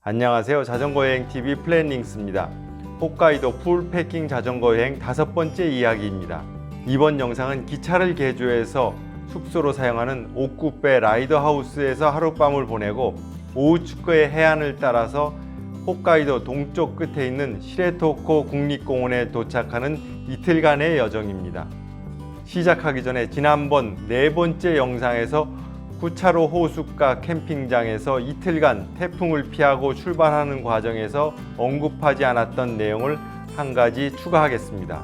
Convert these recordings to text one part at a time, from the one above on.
안녕하세요. 자전거여행TV 플랜링스입니다. 홋카이도 풀패킹 자전거여행 5번째 이야기입니다. 이번 영상은 기차를 개조해서 숙소로 사용하는 오쿠페 라이더하우스에서 하룻밤을 보내고 오우츠쿠의 해안을 따라서 홋카이도 동쪽 끝에 있는 시레토코 국립공원에 도착하는 이틀간의 여정입니다. 시작하기 전에 지난번 4번째 영상에서 구차로 호숫가 캠핑장에서 이틀간 태풍을 피하고 출발하는 과정에서 언급하지 않았던 내용을 한 가지 추가하겠습니다.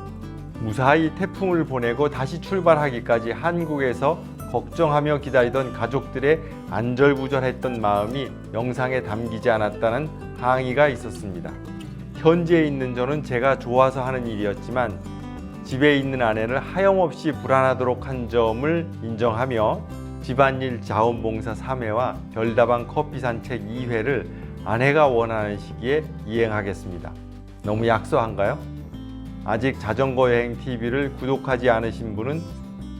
무사히 태풍을 보내고 다시 출발하기까지 한국에서 걱정하며 기다리던 가족들의 안절부절했던 마음이 영상에 담기지 않았다는 항의가 있었습니다. 현지에 있는 저는 제가 좋아서 하는 일이었지만 집에 있는 아내를 하염없이 불안하도록 한 점을 인정하며 집안일 자원봉사 3회와 별다방 커피 산책 2회를 아내가 원하는 시기에 이행하겠습니다. 너무 약소한가요? 아직 자전거여행TV를 구독하지 않으신 분은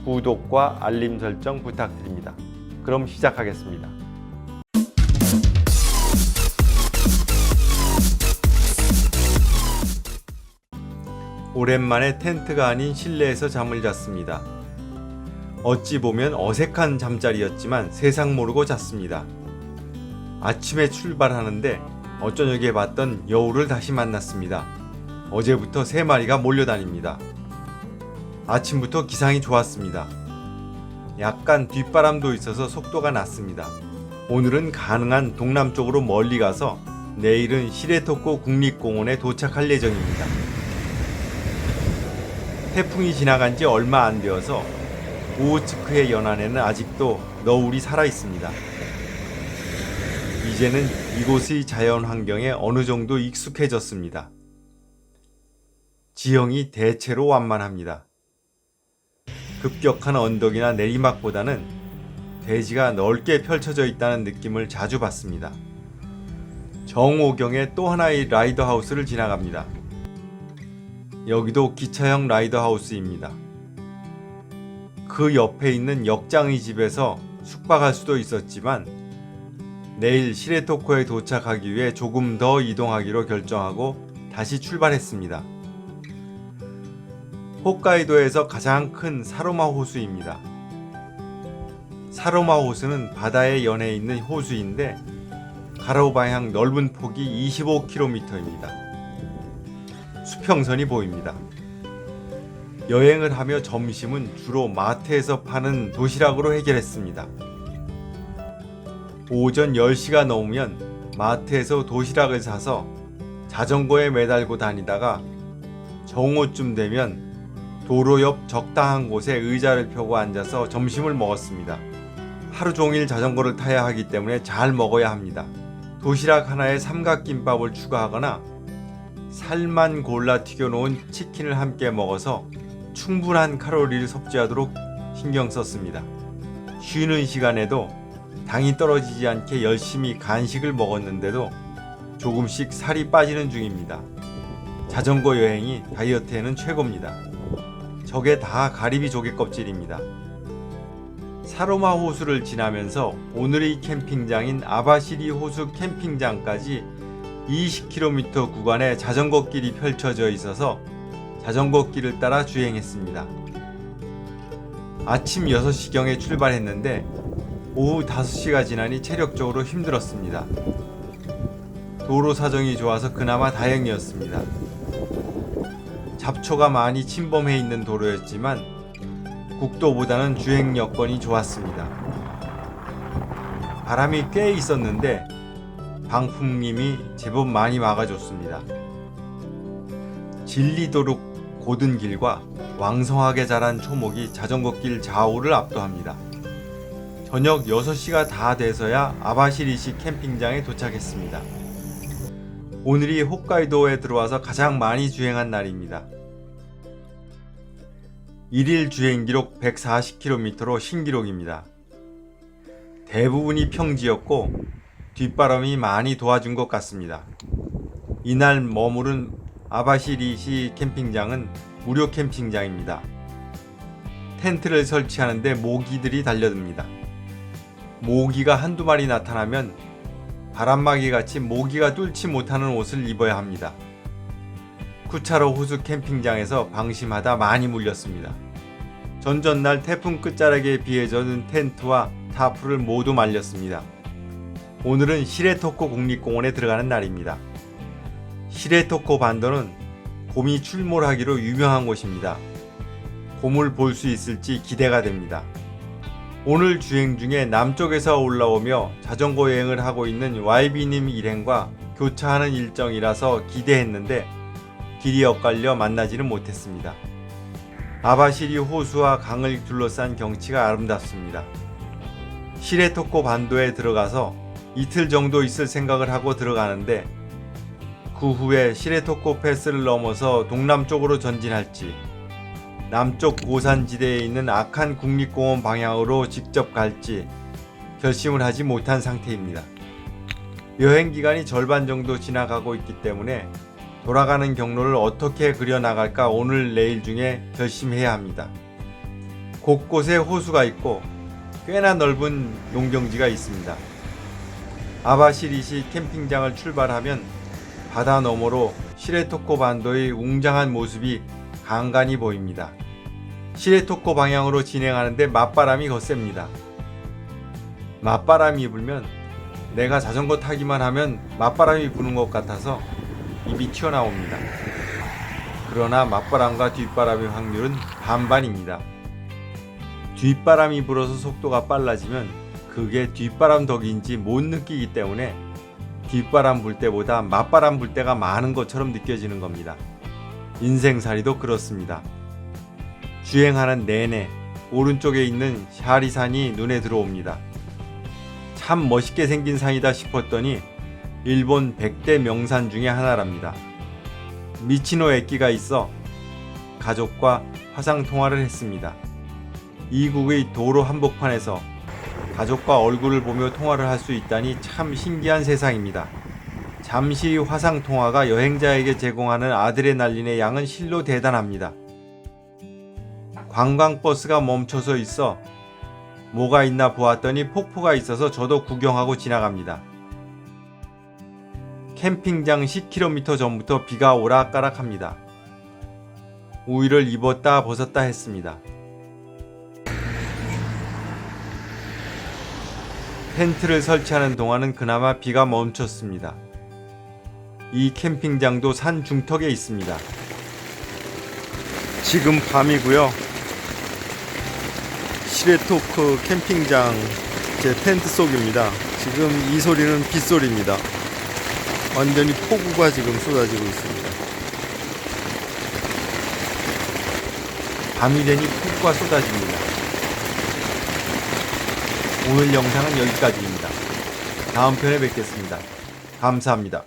구독과 알림 설정 부탁드립니다. 그럼 시작하겠습니다. 오랜만에 텐트가 아닌 실내에서 잠을 잤습니다. 어찌 보면 어색한 잠자리였지만 세상 모르고 잤습니다. 아침에 출발하는데 어저녁에 봤던 여우를 다시 만났습니다. 어제부터 3마리가 몰려다닙니다. 아침부터 기상이 좋았습니다. 약간 뒷바람도 있어서 속도가 낮습니다. 오늘은 가능한 동남쪽으로 멀리 가서 내일은 시레토코 국립공원에 도착할 예정입니다. 태풍이 지나간 지 얼마 안 되어서 오우츠쿠의 연안에는 아직도 너울이 살아있습니다. 이제는 이곳의 자연 환경에 어느 정도 익숙해졌습니다. 지형이 대체로 완만합니다. 급격한 언덕이나 내리막보다는 대지가 넓게 펼쳐져 있다는 느낌을 자주 받습니다. 정오경에 또 하나의 라이더하우스를 지나갑니다. 여기도 기차형 라이더하우스입니다. 그 옆에 있는 역장의 집에서 숙박할 수도 있었지만 내일 시레토코에 도착하기 위해 조금 더 이동하기로 결정하고 다시 출발했습니다. 홋카이도에서 가장 큰 사로마 호수입니다. 사로마 호수는 바다에 연해 있는 호수인데 가로 방향 넓은 폭이 25km입니다. 수평선이 보입니다. 여행을 하며 점심은 주로 마트에서 파는 도시락으로 해결했습니다. 오전 10시가 넘으면 마트에서 도시락을 사서 자전거에 매달고 다니다가 정오쯤 되면 도로 옆 적당한 곳에 의자를 펴고 앉아서 점심을 먹었습니다. 하루 종일 자전거를 타야 하기 때문에 잘 먹어야 합니다. 도시락 하나에 삼각김밥을 추가하거나 살만 골라 튀겨놓은 치킨을 함께 먹어서 충분한 칼로리를 섭취하도록 신경 썼습니다. 쉬는 시간에도 당이 떨어지지 않게 열심히 간식을 먹었는데도 조금씩 살이 빠지는 중입니다. 자전거 여행이 다이어트에는 최고입니다. 저게 다 가리비 조개 껍질입니다. 사로마 호수를 지나면서 오늘의 캠핑장인 아바시리 호수 캠핑장까지 20km 구간에 자전거길이 펼쳐져 있어서 자전거길을 따라 주행했습니다. 아침 6시경에 출발했는데 오후 5시가 지나니 체력적으로 힘들었습니다. 도로 사정이 좋아서 그나마 다행이었습니다. 잡초가 많이 침범해 있는 도로였지만 국도보다는 주행 여건이 좋았습니다. 바람이 꽤 있었는데 방풍님이 제법 많이 막아줬습니다. 진리도로 고든 길과 왕성하게 자란 초목이 자전거길 좌우를 압도합니다. 저녁 6시가 다 돼서야 아바시리시 캠핑장에 도착했습니다. 오늘이 홋카이도에 들어와서 가장 많이 주행한 날입니다. 1일 주행기록 140km로 신기록입니다. 대부분이 평지였고 뒷바람이 많이 도와준 것 같습니다. 이날 머무른 아바시리시 캠핑장은 무료 캠핑장입니다. 텐트를 설치하는데 모기들이 달려듭니다. 모기가 한두 마리 나타나면 바람막이 같이 모기가 뚫지 못하는 옷을 입어야 합니다. 쿠차로 호수 캠핑장에서 방심하다 많이 물렸습니다. 전전날 태풍 끝자락에 비해 젖은 텐트와 타프를 모두 말렸습니다. 오늘은 시레토코 국립공원에 들어가는 날입니다. 시레토코 반도는 곰이 출몰하기로 유명한 곳입니다. 곰을 볼 수 있을지 기대가 됩니다. 오늘 주행 중에 남쪽에서 올라오며 자전거 여행을 하고 있는 YB님 일행과 교차하는 일정이라서 기대했는데 길이 엇갈려 만나지는 못했습니다. 아바시리 호수와 강을 둘러싼 경치가 아름답습니다. 시레토코 반도에 들어가서 이틀 정도 있을 생각을 하고 들어가는데 그 후에 시레토코 패스를 넘어서 동남쪽으로 전진할지 남쪽 고산지대에 있는 아칸 국립공원 방향으로 직접 갈지 결심을 하지 못한 상태입니다. 여행 기간이 절반 정도 지나가고 있기 때문에 돌아가는 경로를 어떻게 그려나갈까 오늘 내일 중에 결심해야 합니다. 곳곳에 호수가 있고 꽤나 넓은 농경지가 있습니다. 아바시리시 캠핑장을 출발하면 바다 너머로 시레토코 반도의 웅장한 모습이 간간히 보입니다. 시레토코 방향으로 진행하는데 맞바람이 거셉니다. 맞바람이 불면 내가 자전거 타기만 하면 맞바람이 부는 것 같아서 입이 튀어나옵니다. 그러나 맞바람과 뒷바람의 확률은 반반입니다. 뒷바람이 불어서 속도가 빨라지면 그게 뒷바람 덕인지 못 느끼기 때문에 뒷바람 불 때보다 맞바람 불 때가 많은 것처럼 느껴지는 겁니다. 인생살이도 그렇습니다. 주행하는 내내 오른쪽에 있는 샤리산이 눈에 들어옵니다. 참 멋있게 생긴 산이다 싶었더니 일본 100대 명산 중에 하나랍니다. 미치노 에키가 있어 가족과 화상통화를 했습니다. 이국의 도로 한복판에서 가족과 얼굴을 보며 통화를 할 수 있다니 참 신기한 세상입니다. 잠시 화상통화가 여행자에게 제공하는 아드레날린의 양은 실로 대단합니다. 관광버스가 멈춰서 있어 뭐가 있나 보았더니 폭포가 있어서 저도 구경하고 지나갑니다. 캠핑장 10km 전부터 비가 오락가락합니다. 우위를 입었다 벗었다 했습니다. 텐트를 설치하는 동안은 그나마 비가 멈췄습니다. 이 캠핑장도 산 중턱에 있습니다. 지금 밤이고요. 시레토코 캠핑장 제 텐트 속입니다. 지금 이 소리는 빗소리입니다. 완전히 폭우가 지금 쏟아지고 있습니다. 밤이 되니 폭우가 쏟아집니다. 오늘 영상은 여기까지입니다. 다음 편에 뵙겠습니다. 감사합니다.